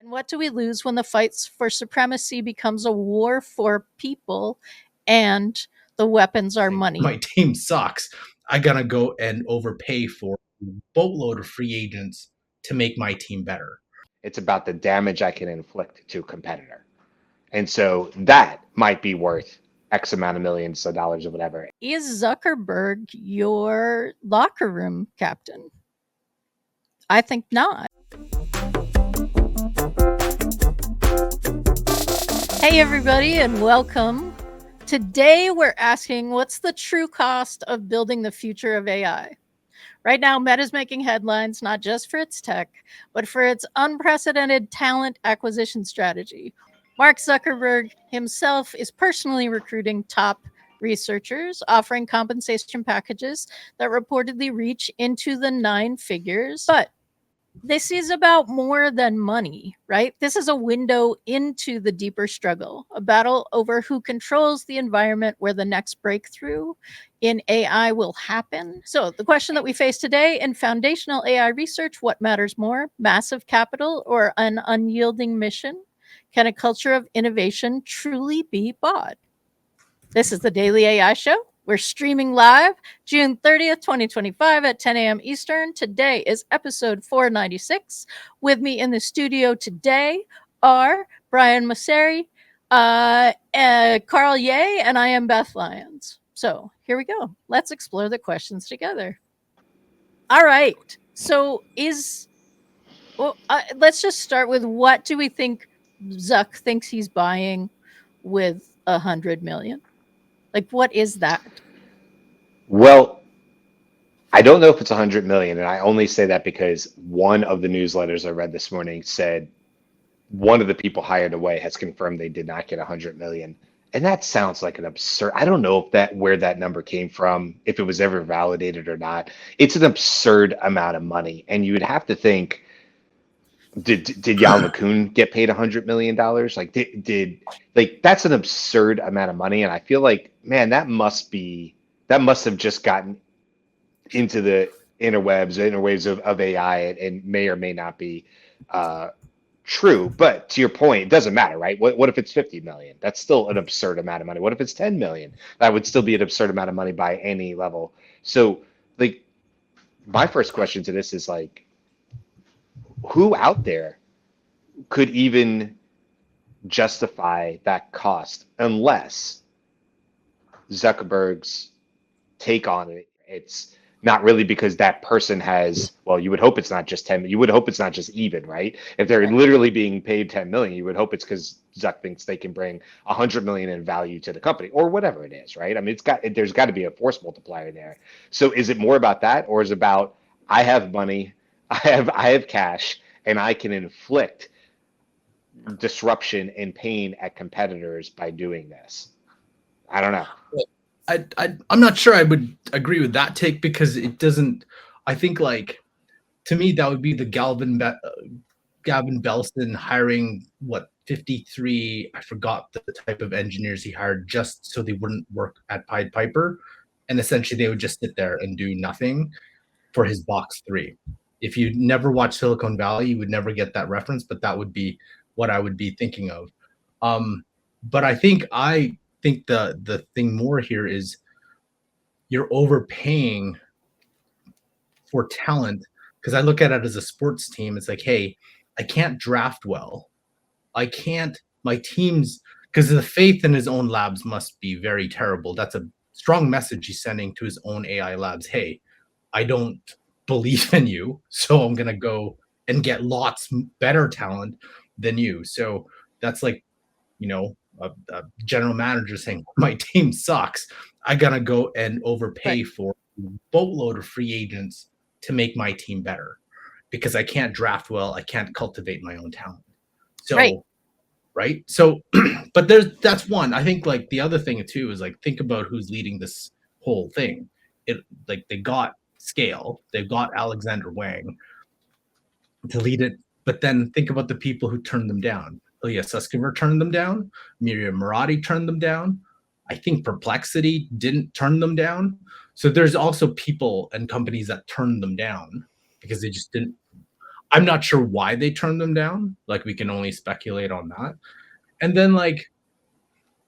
What do we lose when the fights for supremacy becomes a war for people and the weapons are money? My team sucks. I gotta go and overpay for a boatload of free agents to make my team better. It's about the damage I can inflict to a competitor. And so that might be worth X amount of millions of dollars or whatever. Is Zuckerberg your locker room captain? I think not. Hey, everybody, and welcome. Today, we're asking, what's the true cost of building the future of AI? Right now, Meta's making headlines not just for its tech, but for its unprecedented talent acquisition strategy. Mark Zuckerberg himself is personally recruiting top researchers, offering compensation packages that reportedly reach into the 9 figures. But this is about more than money, right? This is a window into the deeper struggle, a battle over who controls the environment where the next breakthrough in AI will happen. So, the question that we face today in foundational AI research: what matters more, massive capital or an unyielding mission? Can a culture of innovation truly be bought? This is the Daily AI Show. We're streaming live June 30th, 2025 at 10 a.m. Eastern. Today is episode 496. With me in the studio today are Brian Masseri, Karl Ye, and I am Beth Lyons. So here we go. Let's explore the questions together. All right. So let's just start with, what do we think Zuck thinks he's buying with 100 million? Like, what is that? Well, I don't know if it's 100 million, and I only say that because one of the newsletters I read this morning said one of the people hired away has confirmed they did not get 100 million. And that sounds like an absurd. I don't know if where that number came from, if it was ever validated or not. It's an absurd amount of money, and you would have to think, did Jan LeCun get paid $100 million? Like that's an absurd amount of money, and I feel like, man, that must have just gotten into the interwaves of AI, and may or may not be true. But to your point, it doesn't matter, right? What if it's 50 million? That's still an absurd amount of money. What if it's 10 million? That would still be an absurd amount of money by any level. So, like, my first question to this is, like, who out there could even justify that cost unless Zuckerberg's take on it? It's not really because that person has, well, you would hope it's not just 10, you would hope it's not just even, right? If they're literally being paid 10 million, you would hope it's because Zuck thinks they can bring 100 million in value to the company or whatever it is, right? I mean, there's got to be a force multiplier there. So is it more about that, or is it about, I have money, I have cash, and I can inflict disruption and pain at competitors by doing this? I don't know. I'm not sure I would agree with that take, because it doesn't. I think, like, to me, that would be the Gavin Belson hiring 53. I forgot the type of engineers he hired just so they wouldn't work at Pied Piper, and essentially they would just sit there and do nothing for his box 3. If you never watched Silicon Valley, you would never get that reference, but that would be what I would be thinking of. But I think the thing more here is you're overpaying for talent, because I look at it as a sports team. It's like, hey, I can't draft well. My teams, because the faith in his own labs must be very terrible. That's a strong message he's sending to his own AI labs. Hey, I don't believe in you, so I'm going to go and get lots better talent than you. So that's like, a general manager saying, my team sucks. I gotta go and overpay for a boatload of free agents to make my team better because I can't draft well. I can't cultivate my own talent. So, right. So, but that's one. I think, like, the other thing too is, like, think about who's leading this whole thing. Like, they got scale. They've got Alexander Wang to lead it. But then think about the people who turned them down. Ilya Sutskever turned them down. Miriam Murati turned them down. I think Perplexity didn't turn them down. So there's also people and companies that turned them down because they just didn't. I'm not sure why they turned them down. Like, we can only speculate on that. And then, like,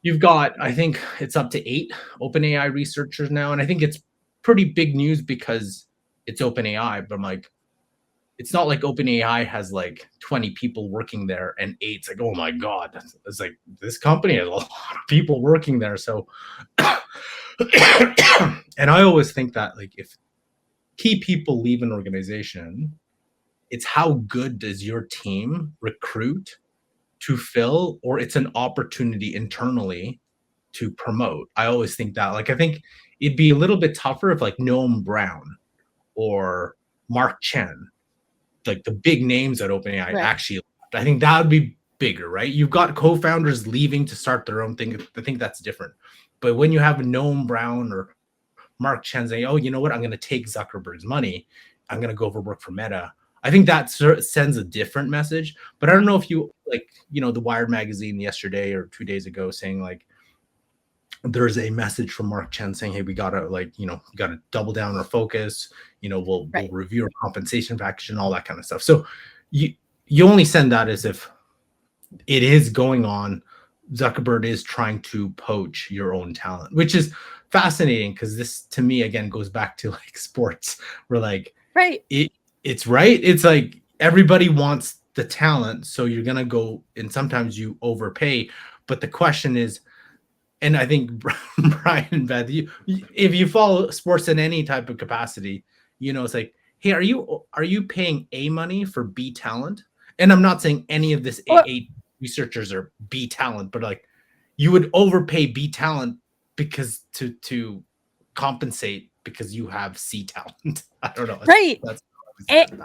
you've got, I think it's up to 8 OpenAI researchers now, and I think it's pretty big news because it's OpenAI. But I'm like, it's not like OpenAI has like 20 people working there, and 8's like, oh my god, it's like this company has a lot of people working there. So, and I always think that, like, if key people leave an organization, it's how good does your team recruit to fill, or it's an opportunity internally to promote. I always think that, like, I think it'd be a little bit tougher if like Noam Brown or Mark Chen, like the big names at OpenAI, Right. actually left. I think that would be bigger, right? You've got co-founders leaving to start their own thing. I think that's different. But when you have Noam Brown or Mark Chen saying, oh, you know what, I'm going to take Zuckerberg's money, I'm going to go over work for Meta, I think that sends a different message. But I don't know if you, like, you know, the Wired magazine yesterday or 2 days ago saying, like, there's a message from Mark Chen saying, hey, we gotta, like, you know, we gotta double down our focus, you know, we'll review our compensation package and all that kind of stuff. So you only send that as if it is going on. Zuckerberg is trying to poach your own talent, which is fascinating, because this to me again goes back to like sports, where like it's right. It's like everybody wants the talent, so you're gonna go, and sometimes you overpay. But the question is, and I think Brian and Beth, if you follow sports in any type of capacity, you know, it's like, hey, are you paying A money for B talent? And I'm not saying any of this 8 researchers are B talent, but like, you would overpay B talent because to compensate because you have C talent. I don't know. Right.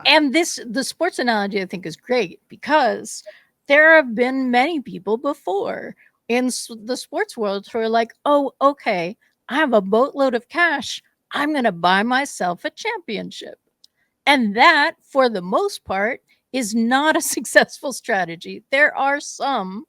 And the sports analogy, I think, is great, because there have been many people before in the sports world who are like, oh, okay, I have a boatload of cash, I'm going to buy myself a championship. And that, for the most part, is not a successful strategy. There are some,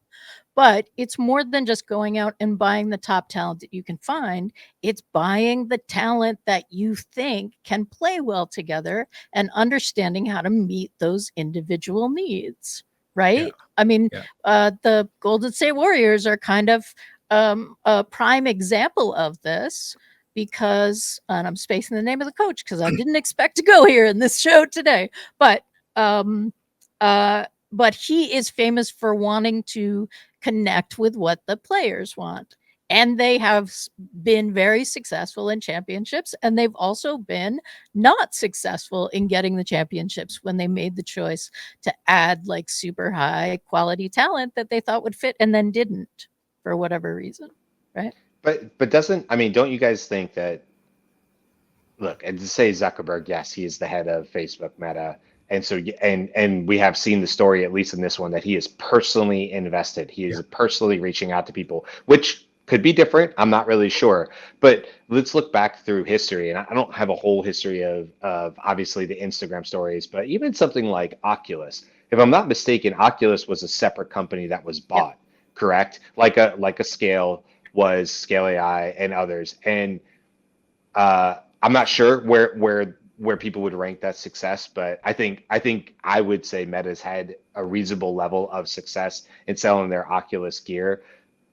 but it's more than just going out and buying the top talent that you can find. It's buying the talent that you think can play well together and understanding how to meet those individual needs, right? Yeah. I mean, the Golden State Warriors are kind of a prime example of this, because, and I'm spacing the name of the coach because I didn't expect to go here in this show today, but he is famous for wanting to connect with what the players want. And they have been very successful in championships, and they've also been not successful in getting the championships when they made the choice to add like super high quality talent that they thought would fit and then didn't, for whatever reason, right? But doesn't, I mean, don't you guys think that, look, and to say Zuckerberg, yes, he is the head of Facebook, Meta, and so and we have seen the story, at least in this one, that he is personally invested. He is personally reaching out to people, which could be different. I'm not really sure. But let's look back through history. And I don't have a whole history of obviously the Instagram stories, but even something like Oculus. If I'm not mistaken, Oculus was a separate company that was bought, correct? Like a Scale was Scale AI and others. And I'm not sure where people would rank that success, but I think I would say Meta's had a reasonable level of success in selling their Oculus gear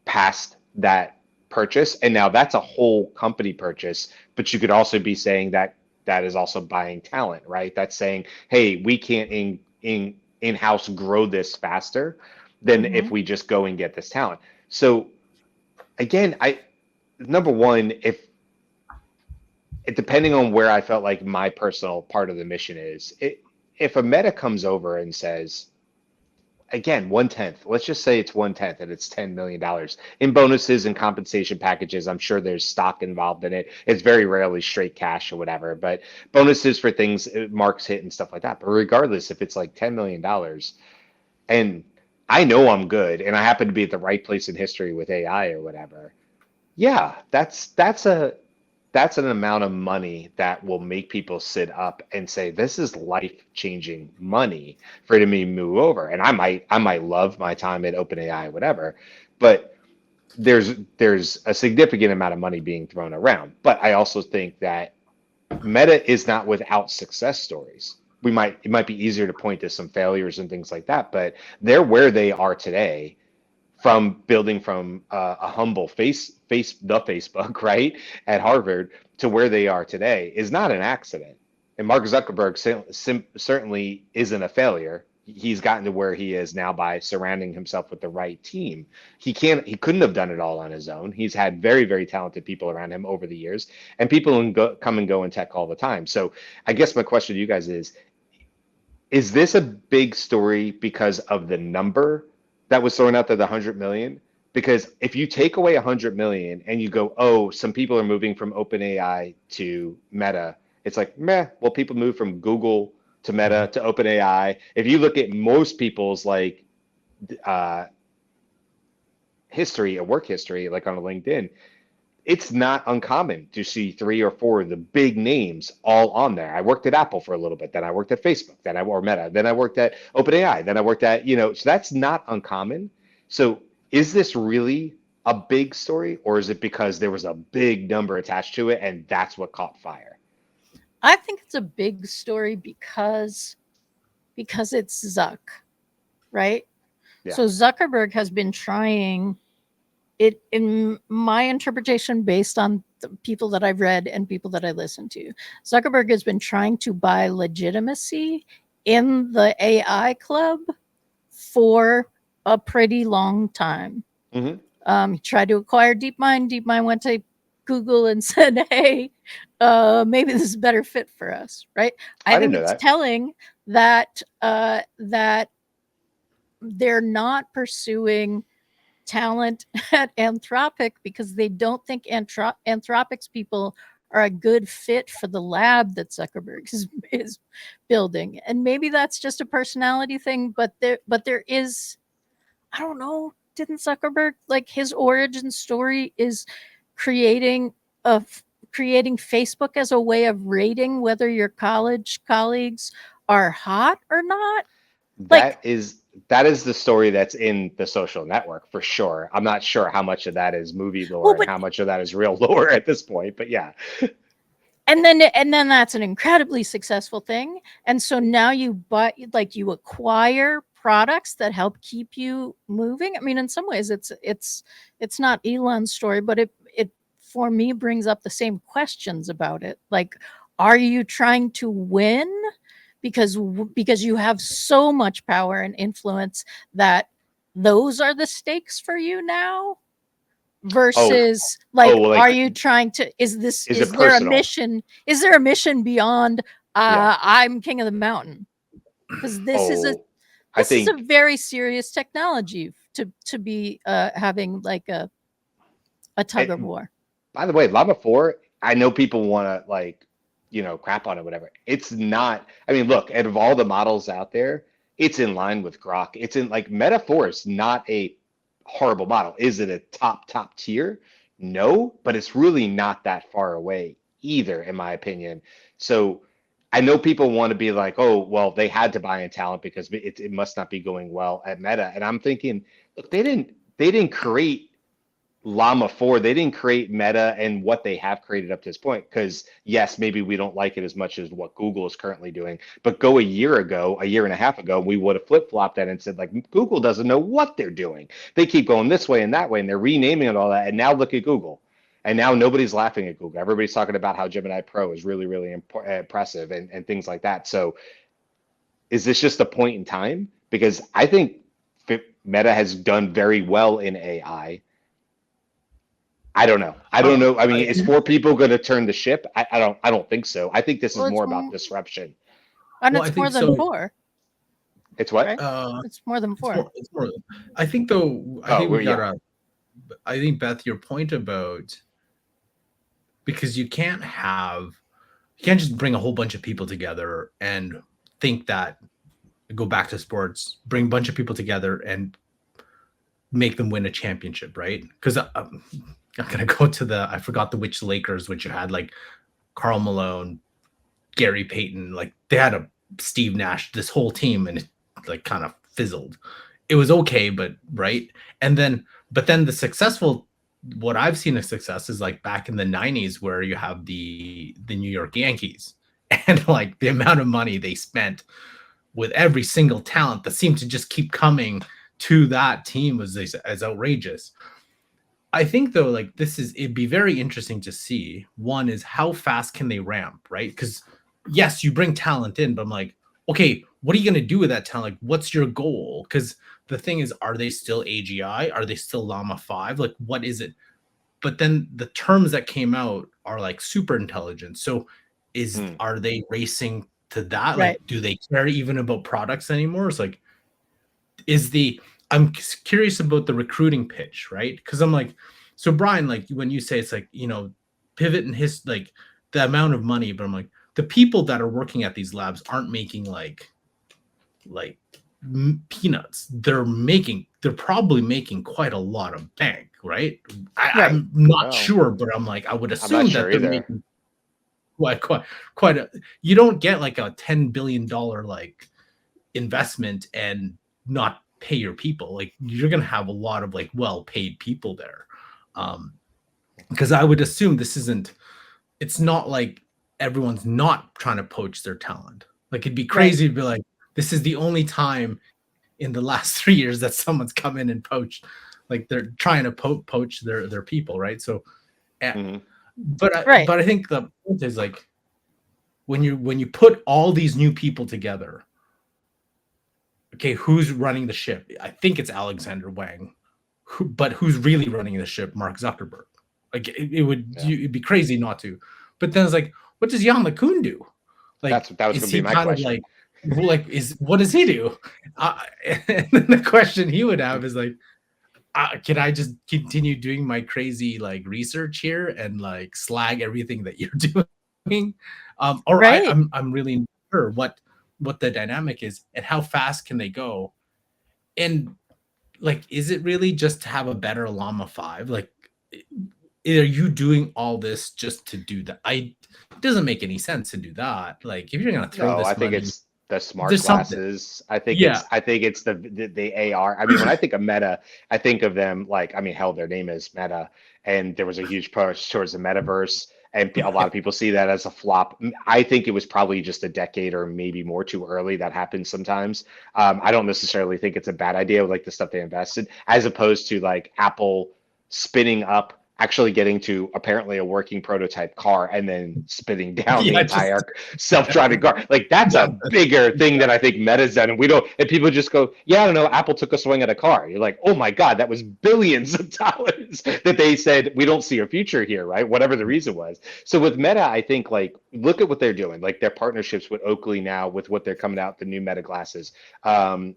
past that purchase. And now that's a whole company purchase, but you could also be saying that that is also buying talent, right? That's saying, hey, we can't in-house grow this faster than if we just go and get this talent. So again, number one, depending on where I felt like my personal part of the mission is, if a Meta comes over and says, again, 1/10, let's just say it's 1/10 and it's $10 million in bonuses and compensation packages. I'm sure there's stock involved in it. It's very rarely straight cash or whatever, but bonuses for things, marks hit and stuff like that. But regardless, if it's like $10 million and I know I'm good and I happen to be at the right place in history with AI or whatever, yeah, that's an amount of money that will make people sit up and say, this is life-changing money for it to me move over. And I might love my time at OpenAI, whatever, but there's a significant amount of money being thrown around. But I also think that Meta is not without success stories. it might be easier to point to some failures and things like that, but they're where they are today from building from a humble the Facebook, right, at Harvard to where they are today is not an accident. And Mark Zuckerberg certainly isn't a failure. He's gotten to where he is now by surrounding himself with the right team. He couldn't have done it all on his own. He's had very, very talented people around him over the years, and people come and go in tech all the time. So I guess my question to you guys is this a big story because of the number that was thrown out there, the 100 million? Because if you take away 100 million and you go, oh, some people are moving from OpenAI to Meta, it's like, meh, well, people move from Google to Meta to OpenAI. If you look at most people's like history, a work history, like on a LinkedIn, it's not uncommon to see 3 or 4 of the big names all on there. I worked at Apple for a little bit, then I worked at Facebook, or Meta, then I worked at OpenAI, then I worked at, so that's not uncommon. So is this really a big story, or is it because there was a big number attached to it and that's what caught fire? I think it's a big story because it's Zuck, right? Yeah. So Zuckerberg has been trying it, in my interpretation, based on the people that I've read and people that I listen to. Zuckerberg has been trying to buy legitimacy in the AI club for a pretty long time. He tried to acquire DeepMind. DeepMind went to Google and said, hey, maybe this is a better fit for us, right? I think it's telling that that they're not pursuing talent at Anthropic because they don't think Anthropic's people are a good fit for the lab that Zuckerberg is building. And maybe that's just a personality thing, but there is, I don't know, didn't Zuckerberg, like, his origin story is creating Facebook as a way of rating whether your college colleagues are hot or not? That is the story that's in The Social Network for sure. I'm not sure how much of that is movie lore and how much of that is real lore at this point, but yeah. And then that's an incredibly successful thing. And so now you acquire products that help keep you moving. I mean, in some ways it's not Elon's story, but it for me brings up the same questions about it. Like, are you trying to win because you have so much power and influence that those are the stakes for you now? Versus are you trying to, is there a mission beyond I'm king of the mountain? Because this is a very serious technology to be having like a tug of war. By the way, Llama 4, I know people want to crap on it, whatever. It's not, I mean, look, out of all the models out there, it's in line with Grok. It's in Meta 4 is not a horrible model. Is it a top tier? No, but it's really not that far away either, in my opinion. So I know people want to be like, oh, well, they had to buy in talent because it must not be going well at Meta. And I'm thinking, look, they didn't create Llama 4, they didn't create Meta and what they have created up to this point, because yes, maybe we don't like it as much as what Google is currently doing, but go a year and a half ago, we would have flip-flopped that and said, like, Google doesn't know what they're doing. They keep going this way and that way, and they're renaming it all that, and now look at Google. And now nobody's laughing at Google. Everybody's talking about how Gemini Pro is really, really impressive and things like that. So is this just a point in time? Because I think Meta has done very well in AI. I don't know. I mean, is 4 people going to turn the ship? I don't think so. I think this is more about disruption. And it's more than 4. It's what? Right? It's more than 4. It's more. I think though. I think Beth, your point about, because you can't just bring a whole bunch of people together and think that, go back to sports, bring a bunch of people together and make them win a championship, right? Because I'm gonna go to I forgot which Lakers, which you had like Karl Malone, Gary Payton, like they had a Steve Nash, this whole team, and it like kind of fizzled. It was okay, but right. But then the successful, what I've seen a success is like back in the 90s where you have the New York Yankees, and like the amount of money they spent with every single talent that seemed to just keep coming to that team was as outrageous. I think though, like it'd be very interesting to see. One is how fast can they ramp, right? Because yes, you bring talent in, but I'm like, okay, what are you gonna do with that talent? Like, what's your goal? Because the thing is, are they still AGI? Are they still Llama 5? Like, what is it? But then the terms that came out are like super intelligent. So are they racing to that? Right. Like, do they care even about products anymore? It's like, I'm curious about the recruiting pitch, right? Because I'm like, so Brian, like when you say it's like, pivot and his like the amount of money, but I'm like, the people that are working at these labs aren't making like peanuts. They're probably making quite a lot of bank, right? I'm not sure, but I'm like, I would assume that they're making quite a. You don't get like a $10 billion like investment and not pay your people. Like you're gonna have a lot of like well-paid people there, because I would assume it's not like everyone's not trying to poach their talent. Like it'd be crazy to be like, this is the only time in the last 3 years that someone's come in and poached, like they're trying to poach their people, right? So but I think the point is like when you put all these new people together, okay, who's running the ship? I think it's Alexander Wang, but who's really running the ship? Mark Zuckerberg. Like it'd be crazy not to. But then it's like, what does Jan LeCun do? Like that was going to be my question. What does he do? And then the question he would have is like, can I just continue doing my crazy like research here and like slag everything that you're doing? I'm really not sure what the dynamic is and how fast can they go, and like is it really just to have a better Llama 5? Like are you doing all this just to do that? It doesn't make any sense to do that. Like if you're gonna throw this I think money, it's the smart glasses. I think it's the AR. I mean, when I think of Meta, I think of them like, I mean, hell, their name is Meta, and there was a huge push towards the metaverse, and a lot of people see that as a flop. I think it was probably just a decade or maybe more too early. That happens sometimes. I don't necessarily think it's a bad idea with like the stuff they invested, as opposed to like Apple spinning up, actually getting to apparently a working prototype car and then spinning down the entire self-driving car. Like that's a bigger thing that I think Meta's done. And people just go, yeah, I don't know, Apple took a swing at a car. You're like, oh my God, that was billions of dollars that they said, we don't see a future here, right? Whatever the reason was. So with Meta, I think like, look at what they're doing, like their partnerships with Oakley now, with what they're coming out, the new Meta glasses, and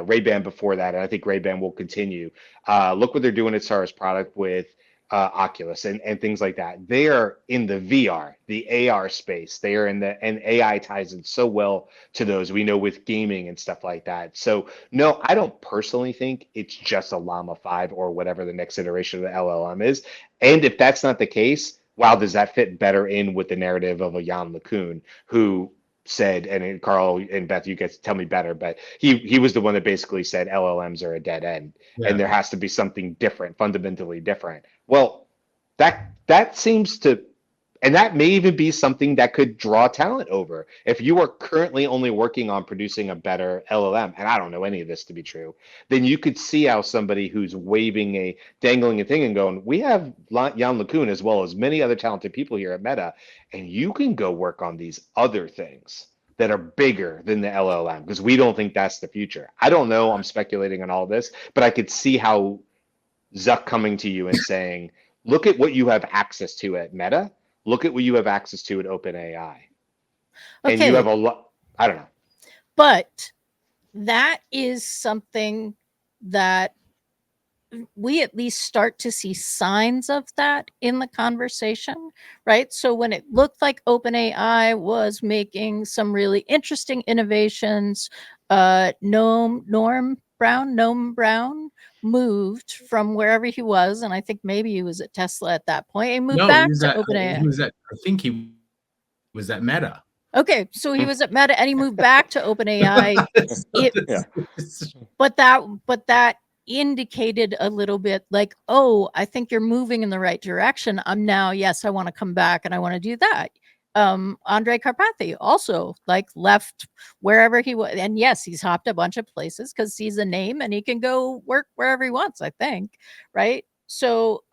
Ray-Ban before that. And I think Ray-Ban will continue. Look what they're doing as far as product with Oculus and things like that. They are in the VR, the AR space. They are and AI ties in so well to those, we know, with gaming and stuff like that. So no, I don't personally think it's just a Llama 5 or whatever the next iteration of the LLM is. And if that's not the case, wow, does that fit better in with the narrative of a Jan LeCun, who said, and Karl and Beth, you guys tell me better, but he was the one that basically said LLMs are a dead end, and there has to be something different, fundamentally different. Well, that seems to, and that may even be something that could draw talent over. If you are currently only working on producing a better LLM, and I don't know any of this to be true, then you could see how somebody who's dangling a thing and going, we have Jan LeCun as well as many other talented people here at Meta, and you can go work on these other things that are bigger than the LLM, because we don't think that's the future. I don't know, I'm speculating on all this, but I could see how Zuck coming to you and saying, look at what you have access to at Meta, look at what you have access to at OpenAI. And you have a lot, I don't know. But that is something that we at least start to see signs of that in the conversation, right? So when it looked like OpenAI was making some really interesting innovations, Noam Brown moved from wherever he was, and I think maybe he was at Tesla at that point. He moved back to OpenAI. I think he was at Meta. Okay, so he was at Meta and he moved back to OpenAI. But that indicated a little bit like, oh, I think you're moving in the right direction. I want to come back and I want to do that. Andre Carpathy also like left wherever he was, and yes, he's hopped a bunch of places because he's a name and he can go work wherever he wants, I think, right? So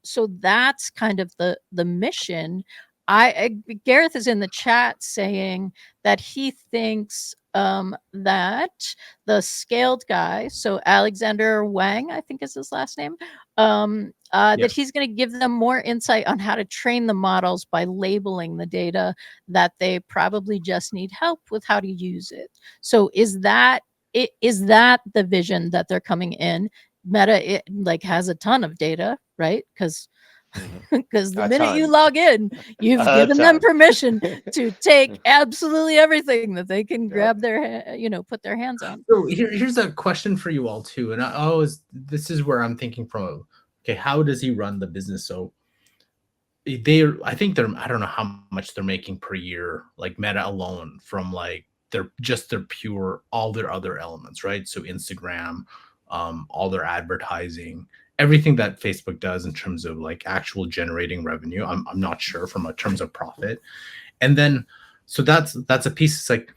so that's kind of the mission. Gareth is in the chat saying that he thinks that the scaled guy, so Alexander Wang, I think is his last name, that he's going to give them more insight on how to train the models by labeling the data, that they probably just need help with how to use it. So is that the vision that they're coming in? Meta like has a ton of data, right? Because because the minute you log in, you've given them permission to take absolutely everything that they can grab their, put their hands on. So here's a question for you all too, and this is where I'm thinking from. Okay, how does he run the business? So I think I don't know how much they're making per year, like Meta alone, from like their pure, all their other elements, right? So Instagram, all their advertising, everything that Facebook does in terms of like actual generating revenue. I'm not sure from a terms of profit. And then so that's a piece. It's like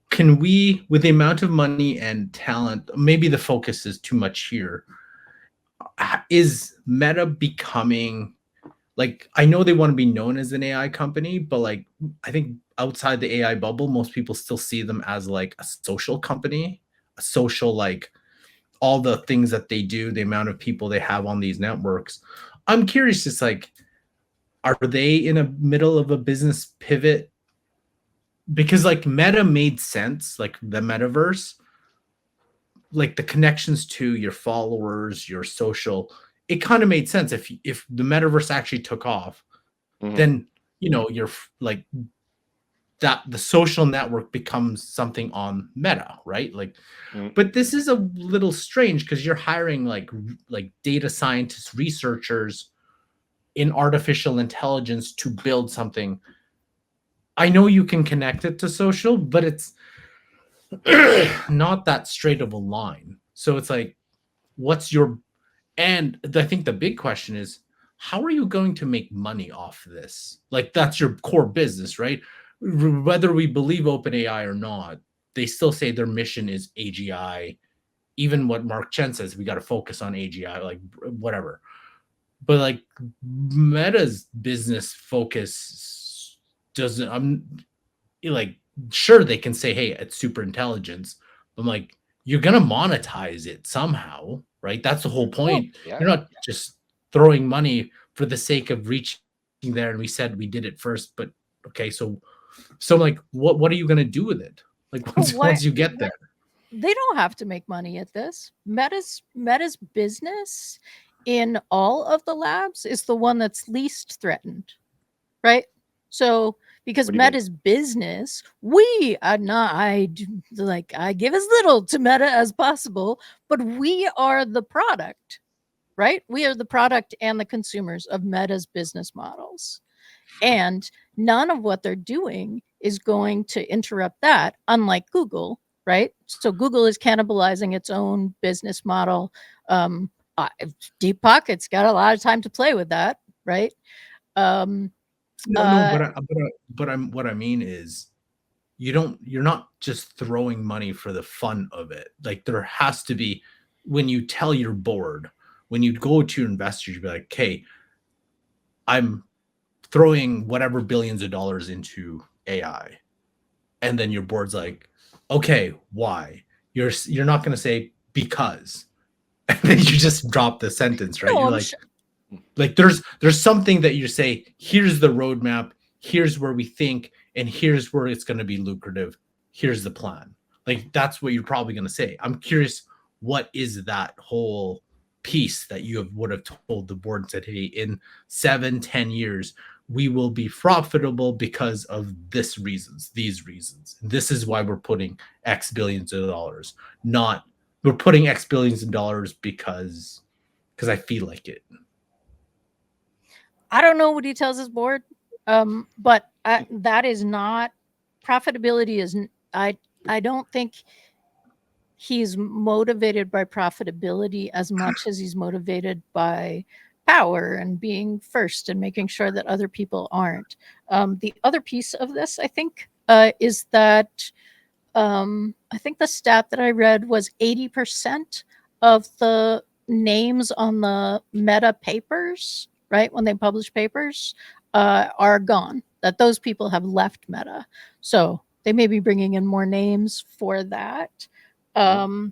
can we, with the amount of money and talent, maybe the focus is too much here. Is Meta becoming, like, I know they want to be known as an AI company, but like I think outside the AI bubble, most people still see them as like a social company, a social, like all the things that they do, the amount of people they have on these networks. I'm curious, it's like, are they in a middle of a business pivot? Because like Meta made sense, like the metaverse, like the connections to your followers, your social, it kind of made sense. If the metaverse actually took off, then you're like that the social network becomes something on Meta, right? Like, but this is a little strange because you're hiring like data scientists, researchers in artificial intelligence to build something. I know you can connect it to social, but it's not that straight of a line. So it's like, and I think the big question is, how are you going to make money off this? Like, that's your core business, right? Whether we believe OpenAI or not, they still say their mission is AGI. Even what Mark Chen says, we got to focus on AGI, like whatever. But like Meta's business focus doesn't, I'm like, sure, they can say, hey, it's super intelligence. But I'm like, you're going to monetize it somehow, right? That's the whole point. You're not just throwing money for the sake of reaching there. And we said we did it first, but okay. So I'm like, what are you going to do with it? Like once you get there? They don't have to make money at this. Meta's business in all of the labs is the one that's least threatened, right? So because Meta's business, I give as little to Meta as possible, but we are the product, right? We are the product and the consumers of Meta's business models. And none of what they're doing is going to interrupt that, unlike Google, right? So Google is cannibalizing its own business model. Deep Pocket's got a lot of time to play with that, right? What I mean is, you're not just throwing money for the fun of it. Like, there has to be, when you tell your board, when you go to your investors, you be like, okay, I'm throwing whatever billions of dollars into AI. And then your board's like, okay, why? You're not going to say because. And then you just drop the sentence, right? You're like there's something that you say, here's the roadmap, here's where we think, and here's where it's going to be lucrative. Here's the plan. Like, that's what you're probably going to say. I'm curious, what is that whole piece that you would have told the board and said, hey, in 7-10 years, we will be profitable because of these reasons. This is why we're putting X billions of dollars. Not we're putting X billions of dollars because I feel like it. I don't know what he tells his board, but that is not profitability. I don't think he's motivated by profitability as much as he's motivated by power and being first and making sure that other people aren't. The other piece of this, I think, is that I think the stat that I read was 80% of the names on the Meta papers, right, when they publish papers, are gone. That those people have left Meta. So they may be bringing in more names for that. But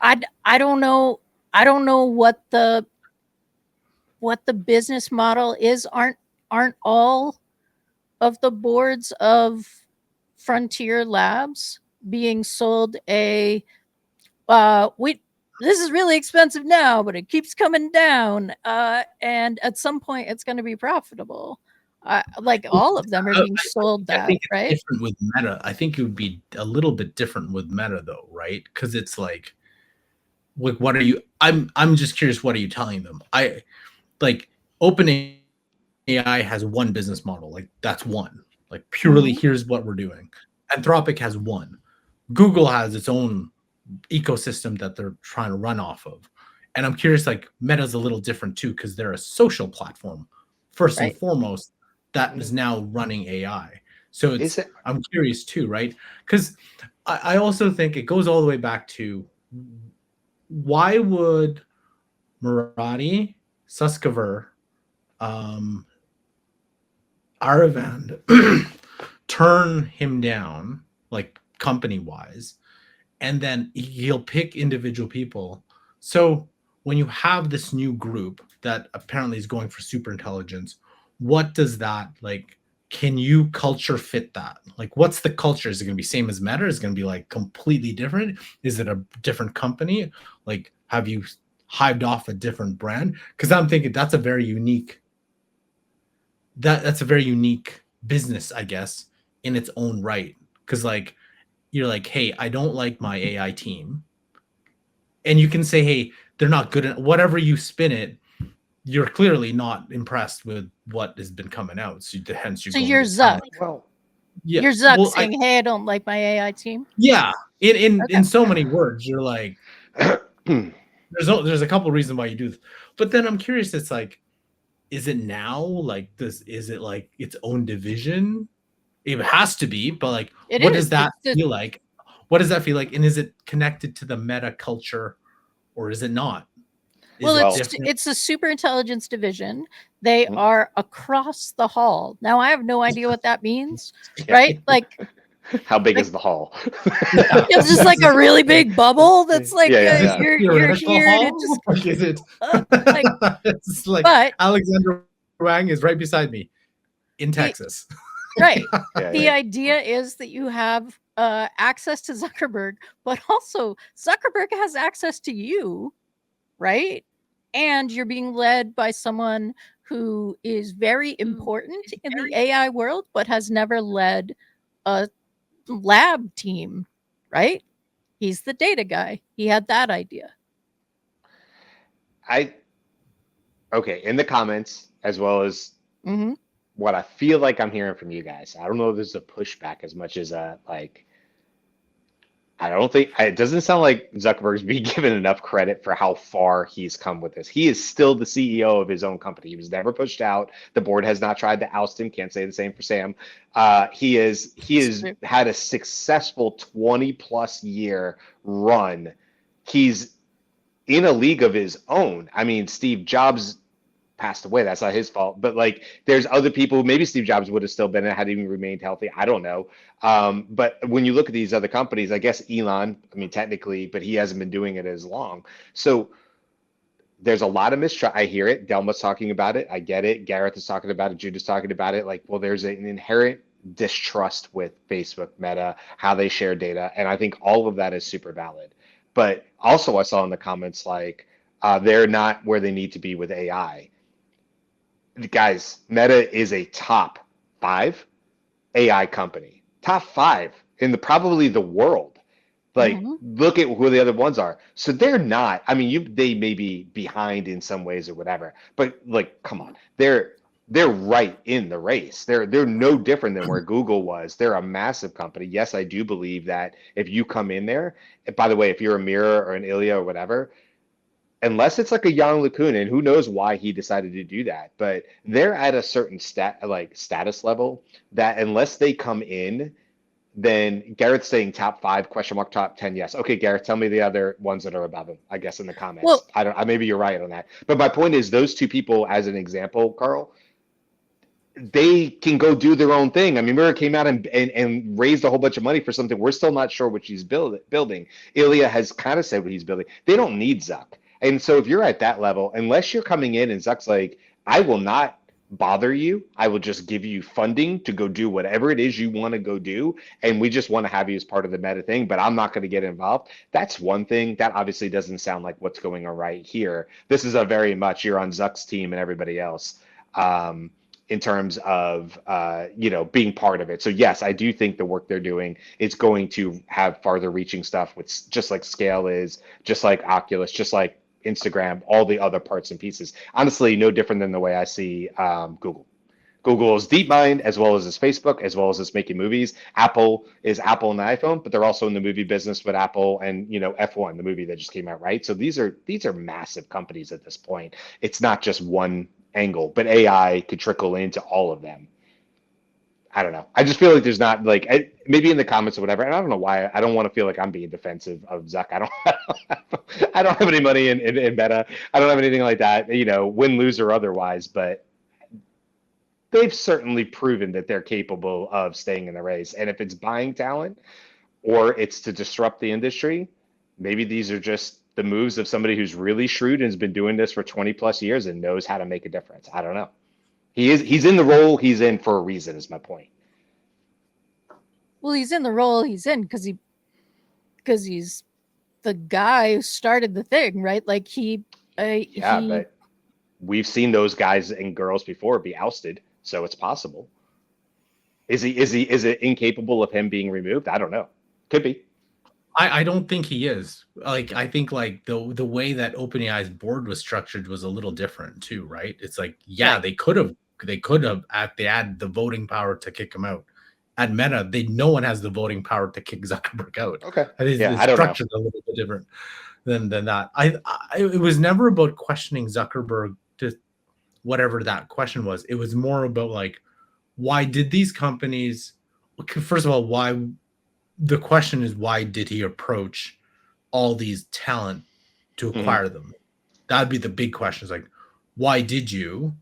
I don't know. I don't know what the business model is. Aren't all of the boards of Frontier Labs being sold a we this is really expensive now, but it keeps coming down, and at some point it's going to be profitable. Like all of them are being sold I that, think it's right? different with Meta. I think it would be a little bit different with Meta though, right? Because it's like what are you? I'm just curious. What are you telling them? Like OpenAI has one business model. Like that's one. Like purely here's what we're doing. Anthropic has one. Google has its own ecosystem that they're trying to run off of. And I'm curious, like Meta's a little different too, because they're a social platform first and foremost that is now running AI. So I'm curious too, right? Because I also think it goes all the way back to why would Murati, Suskaver, Arivand turn him down, like company wise, and then he'll pick individual people. So when you have this new group that apparently is going for super intelligence, what does that like? Can you culture fit that? Like, what's the culture? Is it going to be same as Meta? Is it going to be like completely different? Is it a different company? Like, have you hived off a different brand? Because I'm thinking that's a very unique. That's a very unique business, I guess, in its own right. Because like you're like, hey, I don't like my AI team. And you can say, hey, they're not good at whatever you spin it. You're clearly not impressed with what has been coming out. So hence you're Zuck. Well, yeah. You're Zuck saying, hey, I don't like my AI team. Yeah. In so many words, you're like, there's a couple of reasons why you do this. But then I'm curious, it's like, is it now like this? Is it like its own division? It has to be, but like, what does that feel like? What does that feel like? And is it connected to the meta culture or is it not? It's a super intelligence division. They are across the hall. Now, I have no idea what that means, right? Like, how big is the hall? It's just like a really big bubble that's like you're here. Just, like, is it? Like, it's like but, Alexander Wang is right beside me in Texas. Right. The idea is that you have access to Zuckerberg, but also Zuckerberg has access to you, right? And you're being led by someone who is very important in the AI world, but has never led a lab team, right? He's the data guy. He had that idea. Okay, in the comments, as well as what I feel like I'm hearing from you guys. I don't know if this is a pushback as much as like, I don't think, it doesn't sound like Zuckerberg's being given enough credit for how far he's come with this. He is still the CEO of his own company. He was never pushed out. The board has not tried to oust him. Can't say the same for Sam. He has had a successful 20+ year run. He's in a league of his own. I mean, Steve Jobs passed away. That's not his fault. But like, there's other people. Maybe Steve Jobs would have still been it had he remained healthy. I don't know. But when you look at these other companies, I guess Elon, I mean, technically, but he hasn't been doing it as long. So there's a lot of mistrust. I hear it. Delma's talking about it. I get it. Gareth is talking about it. Judith's talking about it. Like, well, there's an inherent distrust with Facebook, Meta, how they share data. And I think all of that is super valid. But also I saw in the comments, like, they're not where they need to be with AI. Guys, Meta is a top 5 AI company, top 5 in probably the world. Like, look at who the other ones are. So they're not. I mean, they may be behind in some ways or whatever, but like, come on, they're right in the race. They're no different than where Google was. They're a massive company. Yes, I do believe that if you come in there, by the way, if you're a Mirror or an Ilya or whatever, unless it's like a Jan LeCun, and who knows why he decided to do that, but they're at a certain status level that unless they come in, then Garrett's saying top 5 question mark top 10. Yes. Okay, Garrett, tell me the other ones that are above him, I guess, in the comments. Well, I don't, maybe you're right on that. But my point is those two people, as an example, Karl, they can go do their own thing. I mean, Mira came out and raised a whole bunch of money for something. We're still not sure what she's building. Ilya has kind of said what he's building. They don't need Zuck. And so if you're at that level, unless you're coming in and Zuck's like, I will not bother you. I will just give you funding to go do whatever it is you want to go do. And we just want to have you as part of the meta thing, but I'm not going to get involved. That's one thing. That obviously doesn't sound like what's going on right here. This is a very much you're on Zuck's team and everybody else. In terms of being part of it. So yes, I do think the work they're doing is going to have farther reaching stuff with just like Scale is, just like Oculus, just like Instagram, all the other parts and pieces. Honestly, no different than the way I see Google. Google is DeepMind as well as Facebook, as well as it's making movies. Apple is Apple and the iPhone, but they're also in the movie business with Apple and F1, the movie that just came out, right? So these are massive companies at this point. It's not just one angle, but AI could trickle into all of them. I don't know. I just feel like there's not maybe in the comments or whatever. And I don't know why. I don't want to feel like I'm being defensive of Zuck. I don't have any money in Meta. I don't have anything like that. Win, lose, or otherwise. But they've certainly proven that they're capable of staying in the race. And if it's buying talent or it's to disrupt the industry, maybe these are just the moves of somebody who's really shrewd and has been doing this for 20 plus years and knows how to make a difference. I don't know. He's in the role he's in for a reason is my point. Well, he's in the role he's in because he's the guy who started the thing, right? Like but we've seen those guys and girls before be ousted, so it's possible. Is it incapable of him being removed? I don't know. Could be. I don't think he is. I think the way that OpenAI's board was structured was a little different too, right? It's like, yeah, they could have they had the voting power to kick him out. At Meta, no one has the voting power to kick Zuckerberg out. Okay. I think the structure's a little bit different than that. It was never about questioning Zuckerberg to whatever that question was. It was more about why did these companies, first of all, why the question is why did he approach all these talent to acquire them? That'd be the big question. Is why did you?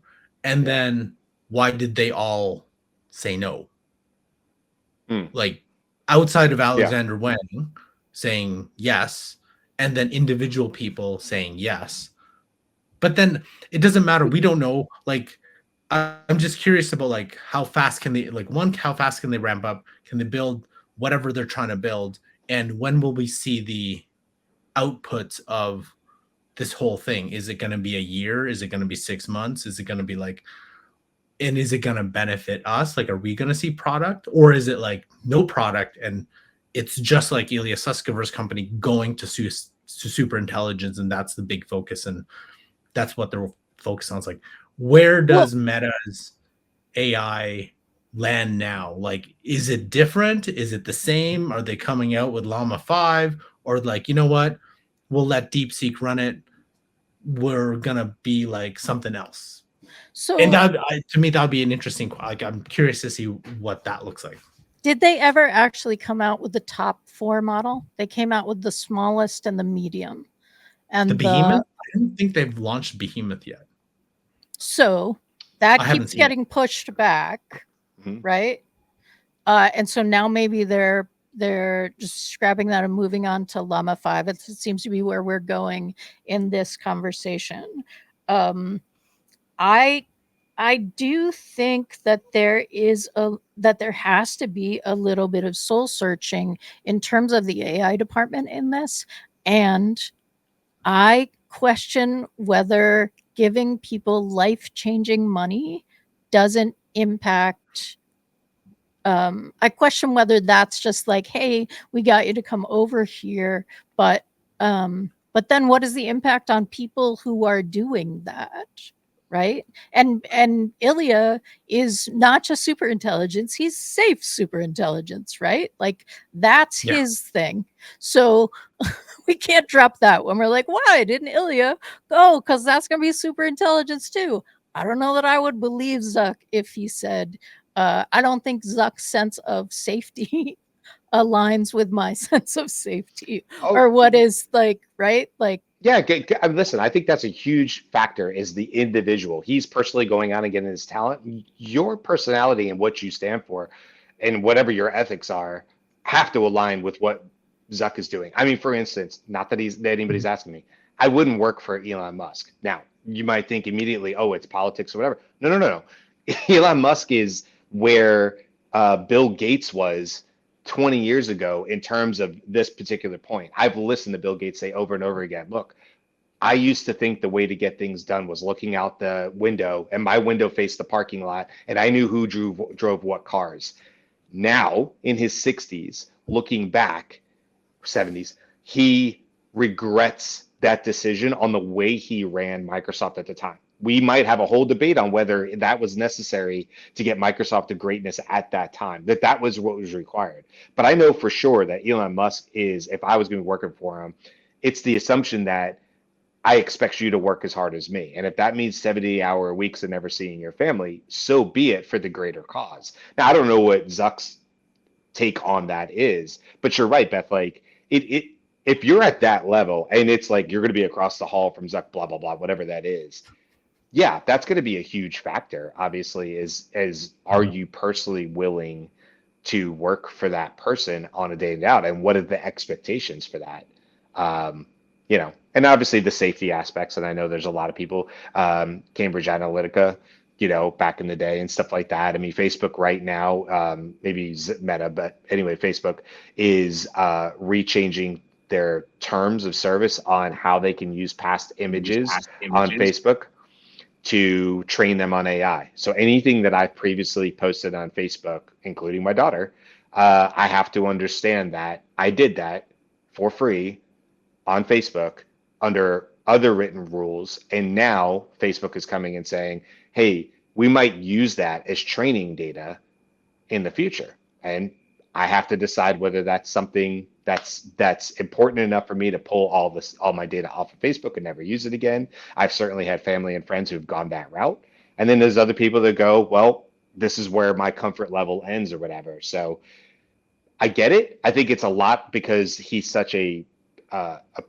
And then why did they all say no? Outside of Alexander Wang saying yes, and then individual people saying yes. But then it doesn't matter. We don't know. I'm just curious about how fast can they how fast can they ramp up? Can they build whatever they're trying to build, and when will we see the outputs of this whole thing? Is it going to be a year? Is it going to be 6 months? Is it going to be and is it going to benefit us? Are we going to see product, or is it no product and it's just like Ilya Sutskever's company going to super intelligence, and that's the big focus, and that's what their focus on. Where does Meta's AI land now? Is it different? Is it the same? Are they coming out with Llama 5? Or you know what? We'll let DeepSeek run it. We're gonna be something else. So, and to me, that would be an interesting. I'm curious to see what that looks like. Did they ever actually come out with the top 4 model? They came out with the smallest and the medium, and the Behemoth. I don't think they've launched Behemoth yet. So that keeps getting pushed back, right? And so now maybe they're just scrapping that and moving on to Llama 5. It seems to be where we're going in this conversation. I do think that there has to be a little bit of soul searching in terms of the AI department in this, and I question whether giving people life-changing money doesn't impact. I question whether that's just hey, we got you to come over here, but then what is the impact on people who are doing that, right? And Ilya is not just super intelligence; he's safe super intelligence, right? That's his thing. So We can't drop that when we're like, why didn't Ilya go? Because that's going to be super intelligence too. I don't know that I would believe Zuck if he said, I don't think Zuck's sense of safety aligns with my sense of safety or what is like, right? Like, yeah, listen, I think that's a huge factor is the individual. He's personally going out and getting his talent. Your personality and what you stand for and whatever your ethics are have to align with what Zuck is doing. I mean, for instance, not that anybody's asking me, I wouldn't work for Elon Musk. Now, you might think immediately, oh, it's politics or whatever. No. Elon Musk is where Bill Gates was 20 years ago in terms of this particular point. I've listened to Bill Gates say over and over again, look, I used to think the way to get things done was looking out the window, and my window faced the parking lot, and I knew who drove what cars. Now, in his 60s, looking back, 70s, he regrets that decision on the way he ran Microsoft at the time. We might have a whole debate on whether that was necessary to get Microsoft to greatness at that time, that was what was required. But I know for sure that Elon Musk is, if I was going to be working for him, it's the assumption that I expect you to work as hard as me. And if that means 70-hour weeks and never seeing your family, so be it for the greater cause. Now, I don't know what Zuck's take on that is, but you're right, Beth. Like, if you're at that level and it's like you're going to be across the hall from Zuck, blah, blah, blah, whatever that is, yeah, that's going to be a huge factor, obviously, is are you personally willing to work for that person on a day and out? And what are the expectations for that? And obviously the safety aspects. And I know there's a lot of people, Cambridge Analytica, back in the day and stuff like that. I mean, Facebook right now, maybe Meta, but anyway, Facebook is rechanging their terms of service on how they can use past images on Facebook to train them on AI. So anything that I've previously posted on Facebook, including my daughter, I have to understand that I did that for free on Facebook under other written rules. And now Facebook is coming and saying, hey, we might use that as training data in the future. And I have to decide whether that's something that's important enough for me to pull all my data off of Facebook and never use it again. I've certainly had family and friends who've gone that route. And then there's other people that go, well, this is where my comfort level ends or whatever. So I get it. I think it's a lot because he's such a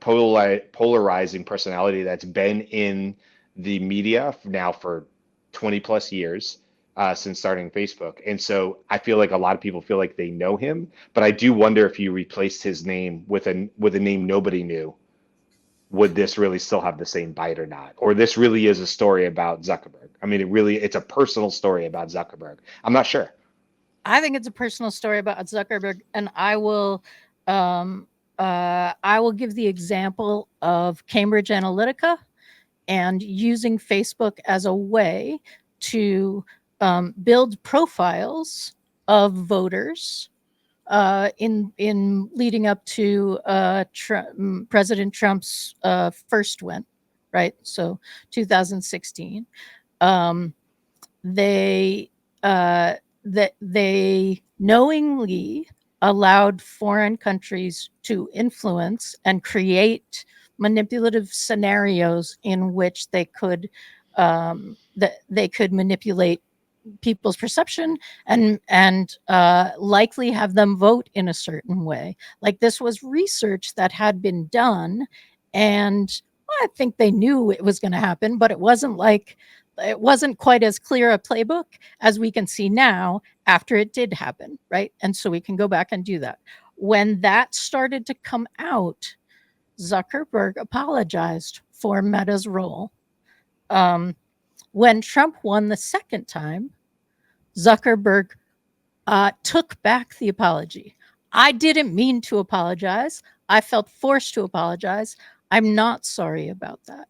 polarizing personality that's been in the media now for 20 plus years since starting Facebook. And so I feel like a lot of people feel like they know him, but I do wonder if you replaced his name with a name nobody knew, would this really still have the same bite or not? Or this really is a story about Zuckerberg. I mean, it's a personal story about Zuckerberg. I'm not sure. I think it's a personal story about Zuckerberg, and I will give the example of Cambridge Analytica and using Facebook as a way to build profiles of voters in leading up to President Trump's first win, right? So 2016. They knowingly allowed foreign countries to influence and create manipulative scenarios in which they could manipulate people's perception and likely have them vote in a certain way. Like, this was research that had been done, and I think they knew it was going to happen, but it wasn't quite as clear a playbook as we can see now after it did happen, right? And so we can go back and do that. When that started to come out, Zuckerberg apologized for Meta's role. When Trump won the second time, Zuckerberg took back the apology. I didn't mean to apologize. I felt forced to apologize. I'm not sorry about that.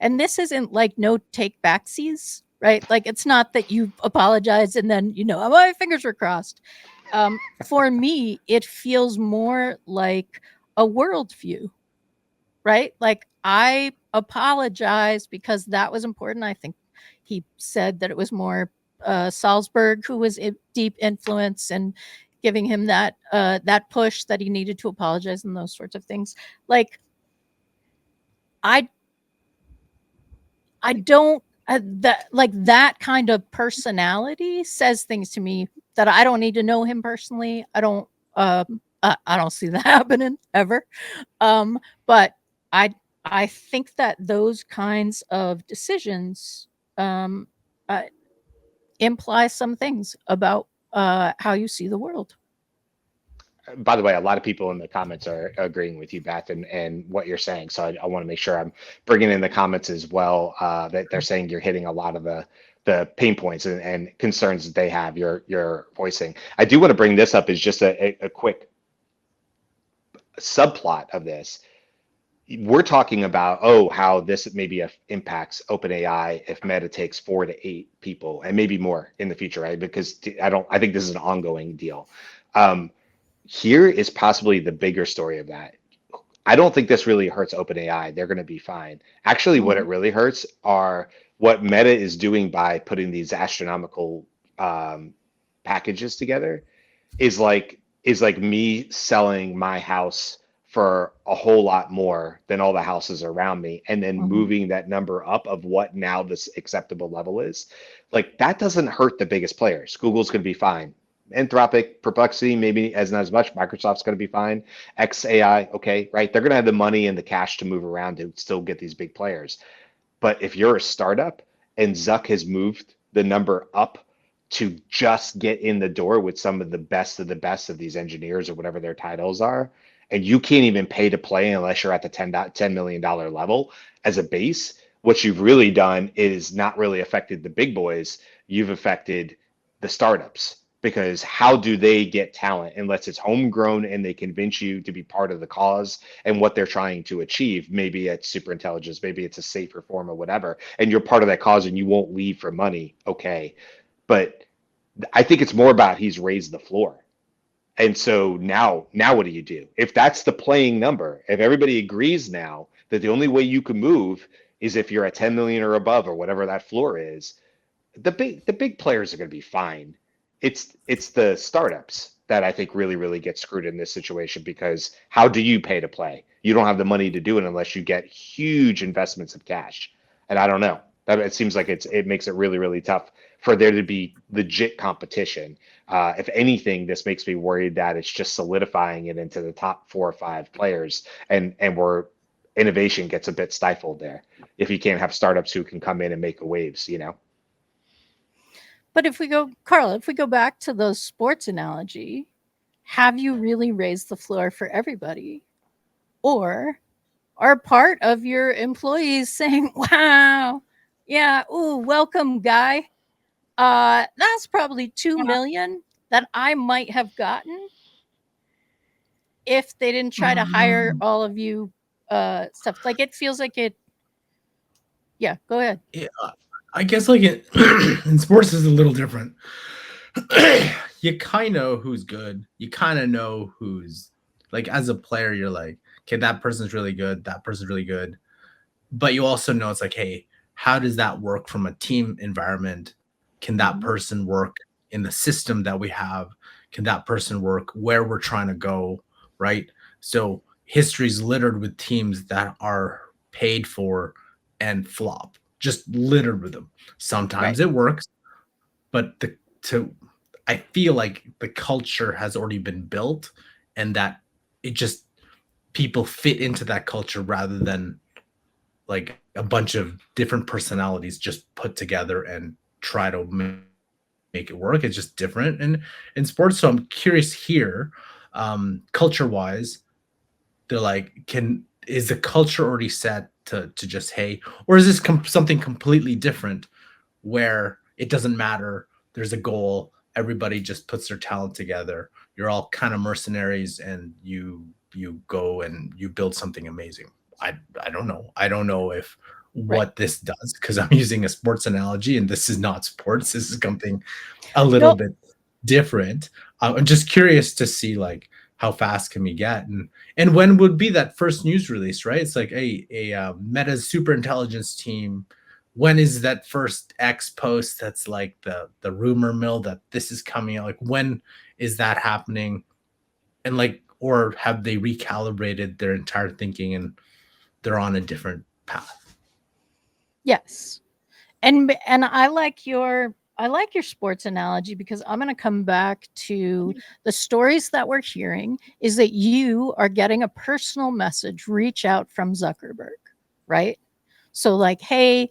And this isn't like no take backsies, right? Like, it's not that you apologize and then, my fingers were crossed. For me, it feels more like a worldview, right? Like, I apologize because that was important. I think he said that it was more Salzburg who was a deep influence, and giving him that that push that he needed to apologize and those sorts of things. Like, I don't that like that kind of personality says things to me that I don't need to know him personally. I don't see that happening ever. But I think that those kinds of decisions um, uh, imply some things about how you see the world. By the way, a lot of people in the comments are agreeing with you, Beth, and what you're saying. So I want to make sure I'm bringing in the comments as well, that they're saying you're hitting a lot of the pain points and concerns that they have. You're voicing. I do want to bring this up as just a quick subplot of this. We're talking about, oh, how this maybe impacts OpenAI if Meta takes 4 to 8 people and maybe more in the future, right? Because I think this is an ongoing deal. Here is possibly the bigger story of that. I don't think this really hurts OpenAI. They're going to be fine. Actually, what it really hurts are what Meta is doing by putting these astronomical packages together is like me selling my house for a whole lot more than all the houses around me, and then moving that number up of what now this acceptable level is. Like, that doesn't hurt the biggest players. Google's going to be fine. Anthropic, Perplexity, maybe not as much. Microsoft's going to be fine. XAI, okay, right? They're going to have the money and the cash to move around to still get these big players. But if you're a startup and Zuck has moved the number up to just get in the door with some of the best of these engineers or whatever their titles are, and you can't even pay to play unless you're at the $10 million level as a base, what you've really done is not really affected the big boys. You've affected the startups. Because how do they get talent unless it's homegrown and they convince you to be part of the cause and what they're trying to achieve? Maybe it's super intelligence, maybe it's a safer form or whatever, and you're part of that cause and you won't leave for money. Okay. But I think it's more about he's raised the floor. And so now what do you do? If that's the playing number, if everybody agrees now that the only way you can move is if you're at 10 million or above or whatever that floor is, the big players are going to be fine. It's the startups that I think really get screwed in this situation, because how do you pay to play? You don't have the money to do it unless you get huge investments of cash. And I don't know. It seems like it makes it really tough for there to be legit competition. If anything, this makes me worried that it's just solidifying it into the top 4 or 5 players, and where innovation gets a bit stifled there. If you can't have startups who can come in and make waves, you know. But if we go, Karl, if we go back to those sports analogy, have you really raised the floor for everybody? Or are part of your employees saying, wow, yeah, ooh, welcome, guy. That's probably 2 million that I might have gotten if they didn't try to hire all of you stuff. Like, it feels like it. Yeah, go ahead. Yeah, I guess like in sports is a little different. You kind of know who's good. You kind of know who's, like, as a player, you're like, okay, that person's really good. That person's really good. But you also know it's like, hey, how does that work from a team environment? Can that person work in the system that we have? Can that person work where we're trying to go? Right. So history's littered with teams that are paid for and flop, just littered with them. Sometimes it works, but I feel like the culture has already been built, and that it just, people fit into that culture rather than like a bunch of different personalities just put together and try to make it work. It's just different in sports. So I'm curious here, culture wise, they're like, is the culture already set to just, hey, or is this something completely different where it doesn't matter, there's a goal, everybody just puts their talent together, you're all kind of mercenaries, and you go and you build something amazing? I don't know. I don't know if what this does, because I'm using a sports analogy and this is not sports. This is something a little bit different. I'm just curious to see like how fast can we get, and when would be that first news release, right? It's like a Meta's super intelligence team. When is that first X post that's like the rumor mill that this is coming out? Like, when Is that happening? And like, or have they recalibrated their entire thinking and they're on a different path? Yes. And I like your sports analogy, because I'm going to come back to the stories that we're hearing is that you are getting a personal message reach out from Zuckerberg, right? So like, hey,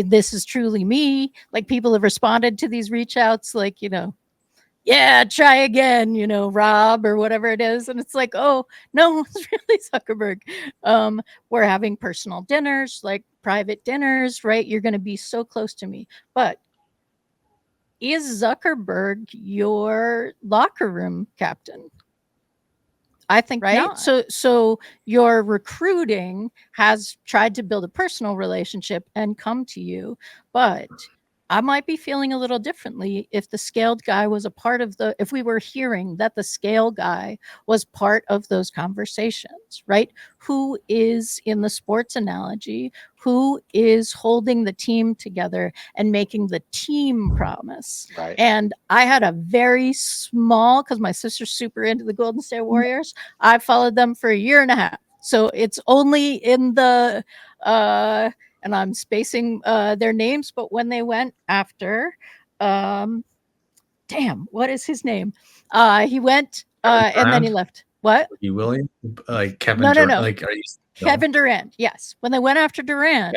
this is truly me. Like, people have responded to these reach outs, like, yeah, try again, Rob, or whatever it is. And it's like, oh, no, it's really Zuckerberg. We're having personal dinners, like private dinners, right? You're going to be so close to me. But is Zuckerberg your locker room captain? I think right. Not. So your recruiting has tried to build a personal relationship and come to you, but I might be feeling a little differently if the scaled guy was a part of if we were hearing that the scale guy was part of those conversations, right? Who is, in the sports analogy, who is holding the team together and making the team promise? Right. And I had a very small, because my sister's super into the Golden State Warriors. I followed them for a year and a half. So it's only in the, and I'm spacing their names, but when they went after, damn, what is his name? He went and then he left. What? Are you willing? Like Kevin No. Durant? Like, are you? Kevin Durant, yes. When they went after Durant,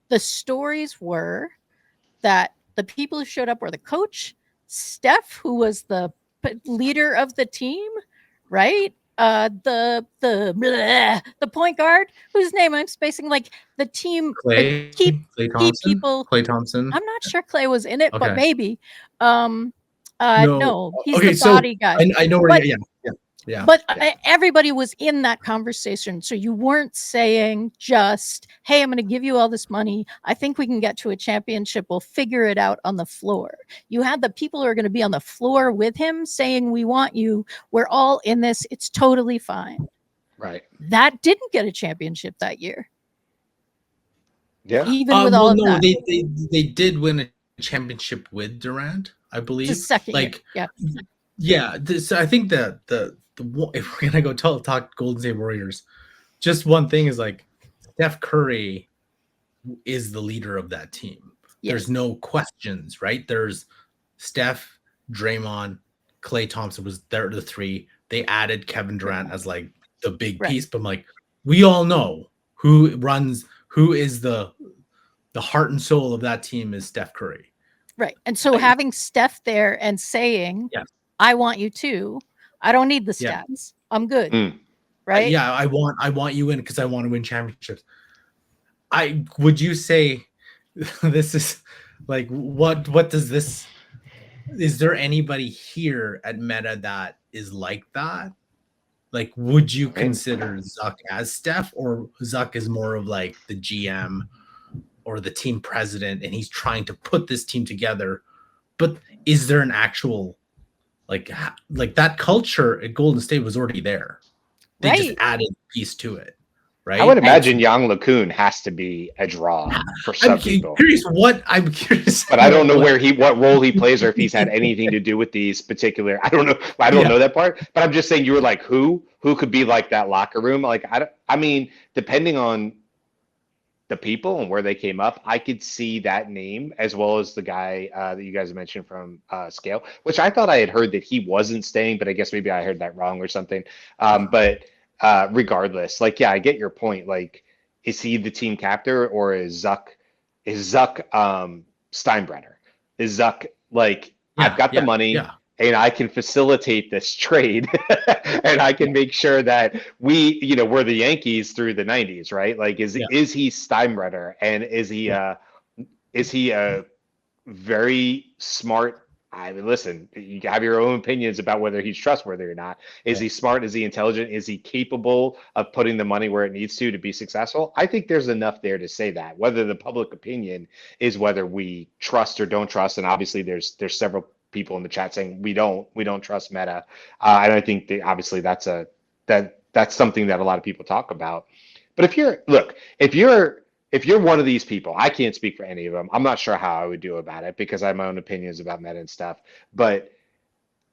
the stories were that the people who showed up were the coach, Steph, who was the leader of the team, right? The point guard, whose name I'm spacing, like the team, Clay, key people. Clay Thompson. I'm not sure Clay was in it, but maybe. No, he's the body guy. I know where. Yeah. But everybody was in that conversation. So you weren't saying just, hey, I'm going to give you all this money. I think we can get to a championship. We'll figure it out on the floor. You had the people who are going to be on the floor with him saying, we want you. We're all in this. It's totally fine. Right. That didn't get a championship that year. Yeah. Even with all of that. They did win a championship with Durant, I believe. The second year. Yeah. I think the if we're gonna go talk Golden State Warriors, just one thing is like Steph Curry is the leader of that team. Yes. There's no questions, right? There's Steph, Draymond, Klay Thompson was there, the three. They added Kevin Durant as like the big piece, but I'm like, we all know who is the heart and soul of that team is Steph Curry. Right. And so having Steph there and saying, I want you too. I don't need the stats. I'm good. Right? I want you in because I want to win championships. Would you say this is like what does this, is there anybody here at Meta that is like that? Like, would you consider Zuck as Steph, or Zuck is more of like the GM or the team president and he's trying to put this team together? But is there an actual like that culture at Golden State was already there? They just added a piece to it, right? I would imagine Young LeCun has to be a draw for some people. I'm curious, but I don't know what role he plays, or if he's had anything to do with these particular. I don't know. I don't know that part. But I'm just saying, you were like, who could be like that locker room? Like, I mean, depending on the people and where they came up, I could see that name, as well as the guy that you guys mentioned from Scale, which I thought I had heard that he wasn't staying, but I guess maybe I heard that wrong or something. But regardless, like, yeah, I get your point. Like, is he the team captor, or is Zuck Steinbrenner? Is Zuck like, I've got the money and I can facilitate this trade and I can make sure that we're the Yankees through the 90s, right? Like, is he Steinbrenner, and is he a very smart? I mean, listen, you have your own opinions about whether he's trustworthy or not. Is he smart? Is he intelligent? Is he capable of putting the money where it needs to be successful? I think there's enough there to say that. Whether the public opinion is whether we trust or don't trust, and obviously there's several people in the chat saying we don't trust Meta, and I think obviously that's something that a lot of people talk about. But if you're one of these people, I can't speak for any of them. I'm not sure how I would do about it because I have my own opinions about Meta and stuff. But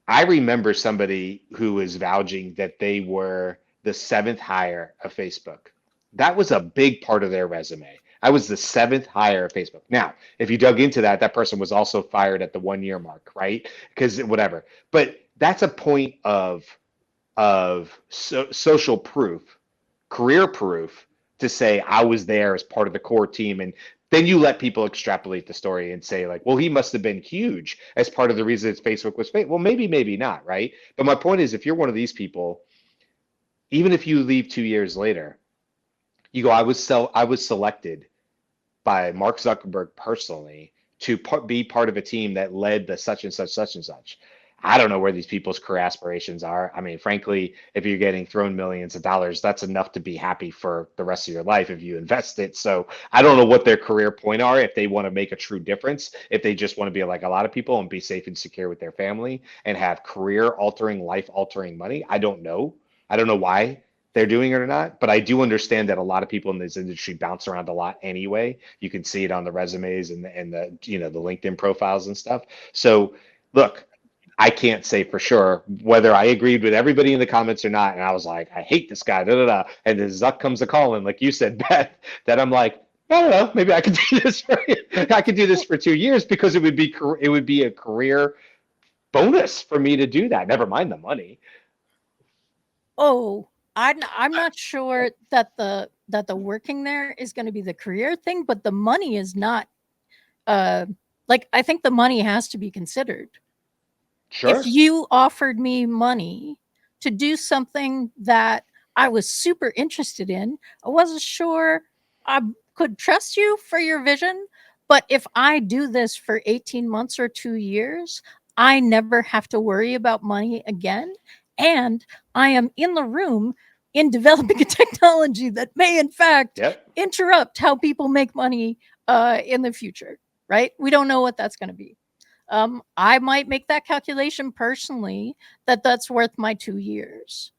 I remember somebody who was vouching that they were the seventh hire of Facebook. That was a big part of their resume. I was the seventh hire of Facebook. Now, if you dug into that, that person was also fired at the 1 year mark, right? Because whatever. But that's a point of social proof, career proof to say I was there as part of the core team. And then you let people extrapolate the story and say, like, well, he must have been huge as part of the reason that Facebook was fake. Well, maybe, maybe not, right? But my point is, if you're one of these people, even if you leave 2 years later, you go, I was selected by Mark Zuckerberg personally to be part of a team that led the such and such, such and such. I don't know where these people's career aspirations are. I mean, frankly, if you're getting thrown millions of dollars, that's enough to be happy for the rest of your life if you invest it. So I don't know what their career point are, if they want to make a true difference, if they just want to be like a lot of people and be safe and secure with their family and have career altering, life altering money. I don't know. I don't know why they're doing it or not, but I do understand that a lot of people in this industry bounce around a lot anyway. You can see it on the resumes and the the LinkedIn profiles and stuff. So look, I can't say for sure whether I agreed with everybody in the comments or not. And I was like, I hate this guy, da da da. And then Zuck comes a call, and like you said, Beth, that I'm like, I don't know, maybe I could do this for I could do this for 2 years because it would be a career bonus for me to do that. Never mind the money. Oh, I'm not sure that the working there is going to be the career thing, but the money is not. Like, I think the money has to be considered. Sure. If you offered me money to do something that I was super interested in, I wasn't sure I could trust you for your vision. But if I do this for 18 months or 2 years, I never have to worry about money again. And I am in the room in developing a technology that may, in fact, Yep. interrupt how people make money in the future, right? We don't know what that's going to be. I might make that calculation personally that that's worth my 2 years.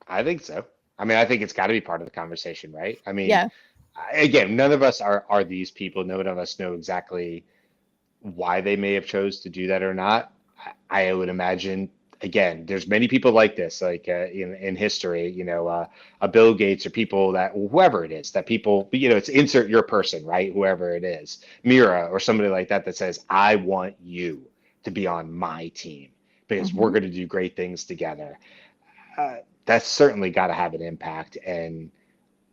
I think so. I mean, I think it's got to be part of the conversation, right? I mean, Yeah. again, none of us are these people. None of us know exactly why they may have chose to do that or not. I would imagine, again, there's many people like this, like in history, a Bill Gates or people that whoever it is that people, it's insert your person, right? Whoever it is, Mira or somebody like that that says, I want you to be on my team because we're going to do great things together. That's certainly got to have an impact. And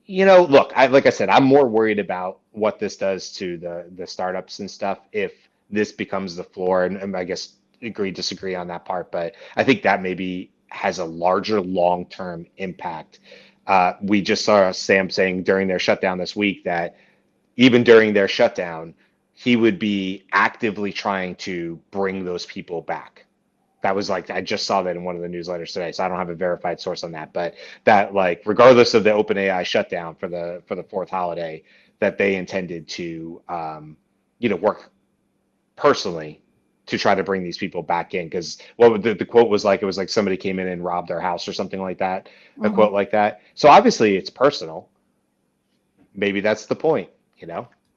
look, like I said, I'm more worried about what this does to the startups and stuff if this becomes the floor. And I guess disagree on that part, but I think that maybe has a larger long-term impact. We just saw Sam saying during their shutdown this week that even during their shutdown, he would be actively trying to bring those people back. That was like, I just saw that in one of the newsletters today, so I don't have a verified source on that, but that, like, regardless of the OpenAI shutdown for the fourth holiday, that they intended to work personally to try to bring these people back in. Because what the quote was like, it was like somebody came in and robbed their house or something like that, a quote like that. So obviously it's personal. Maybe that's the point,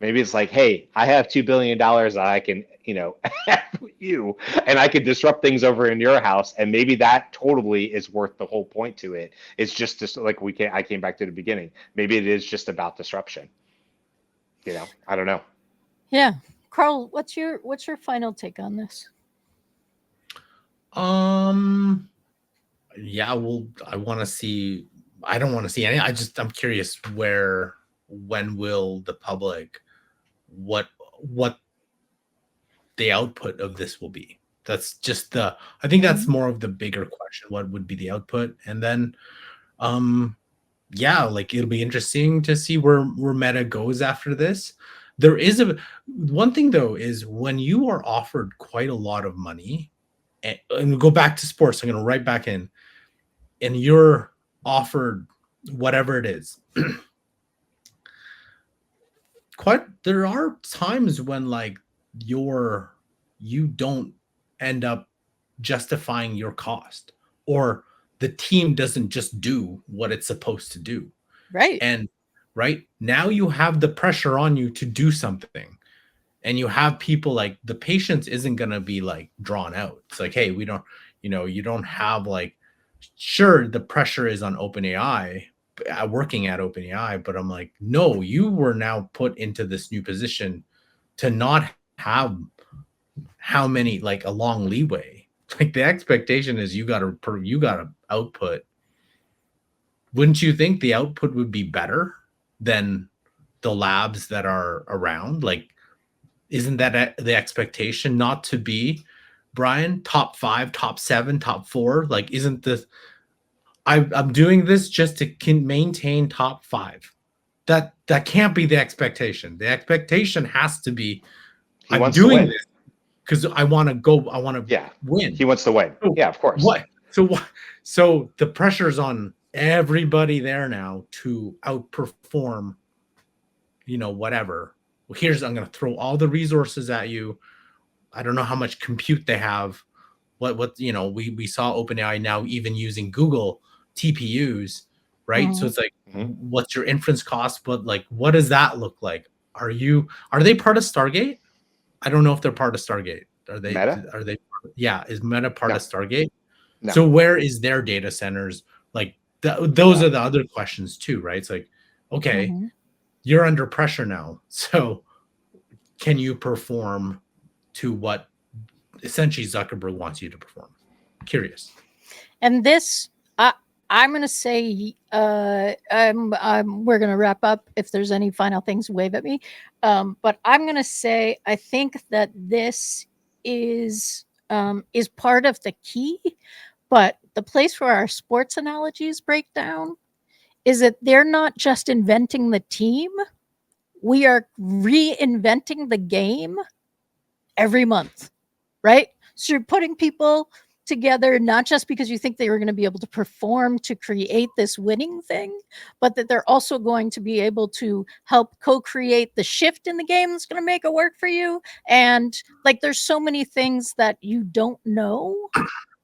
maybe it's like, hey, I have $2 billion that I can, have you, and I could disrupt things over in your house. And maybe that totally is worth the whole point to it. It's just like I came back to the beginning. Maybe it is just about disruption. I don't know. Yeah. Karl, what's your final take on this? Yeah, well, I want to see. I don't want to see any. I'm curious when will the public, what the output of this will be. That's just I think that's more of the bigger question. What would be the output? And then, yeah, like it'll be interesting to see where Meta goes after this. There is one thing though, is when you are offered quite a lot of money, and go back to sports, I'm going to right back in, and you're offered whatever it is. There are times when like you don't end up justifying your cost, or the team doesn't just do what it's supposed to do. Right. And right now you have the pressure on you to do something. and you have people like the patience isn't going to be like drawn out. It's like, hey, we don't, you don't have like, sure, the pressure is on OpenAI, working at OpenAI, but I'm like, no, you were now put into this new position to not have how many, like a long leeway. Like the expectation is you got to output. Wouldn't you think the output would be better than the labs that are around? Like, isn't that the expectation not to be, Brian, top 5, top 7, top 4? Like, isn't this, I'm doing this just to maintain top 5. That can't be the expectation. The expectation has to be, I'm doing this because I want to win. He wants to win. So yeah, of course. So the pressure's on everybody there now to outperform, whatever. Well, I'm going to throw all the resources at you. I don't know how much compute they have. We saw OpenAI now even using Google TPUs, right? Mhm. So it's like, what's your inference cost? But like, what does that look like? Are they part of Stargate? I don't know if they're part of Stargate. Are they? Meta? Are they? Yeah, is Meta part of Stargate? No. So where is their data centers? Like those are the other questions too, right? It's like, okay, you're under pressure now. So can you perform to what essentially Zuckerberg wants you to perform? Curious. And this, I'm going to say, we're going to wrap up. If there's any final things, wave at me. But I'm going to say, I think that this is part of the key. But the place where our sports analogies break down is that they're not just inventing the team. We are reinventing the game every month, right? So you're putting people together, not just because you think they were going to be able to perform to create this winning thing, but that they're also going to be able to help co-create the shift in the game that's going to make it work for you. And like, there's so many things that you don't know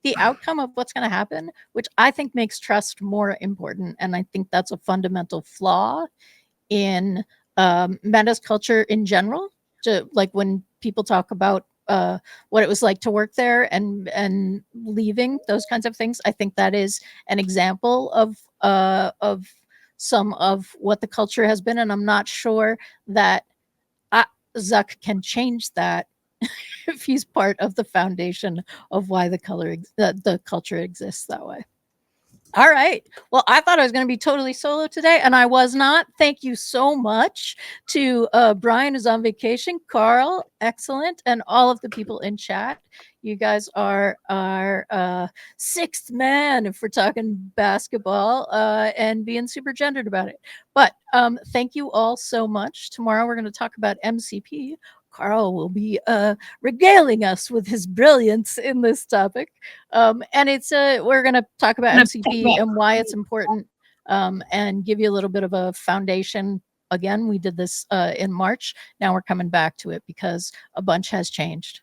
the outcome of what's going to happen, which I think makes trust more important. And I think that's a fundamental flaw in Meta's culture in general. Like when people talk about what it was like to work there and leaving, those kinds of things, I think that is an example of some of what the culture has been. And I'm not sure that Zuck can change that if he's part of the foundation of why the culture exists that way. All right. Well, I thought I was going to be totally solo today, and I was not. Thank you so much to Brian, who's on vacation, Karl, excellent, and all of the people in chat. You guys are our sixth man if we're talking basketball and being super gendered about it. But thank you all so much. Tomorrow we're going to talk about MCP. Karl will be regaling us with his brilliance in this topic. And it's we're going to talk about MCP and why it's important and give you a little bit of a foundation. Again, we did this in March. Now we're coming back to it because a bunch has changed.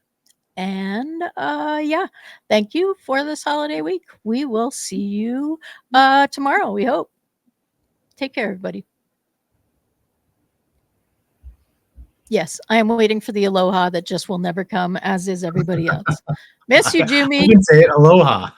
And yeah, thank you for this holiday week. We will see you tomorrow, we hope. Take care, everybody. Yes, I am waiting for the aloha that just will never come, as is everybody else. Miss you, Jimmy. You can say it, aloha.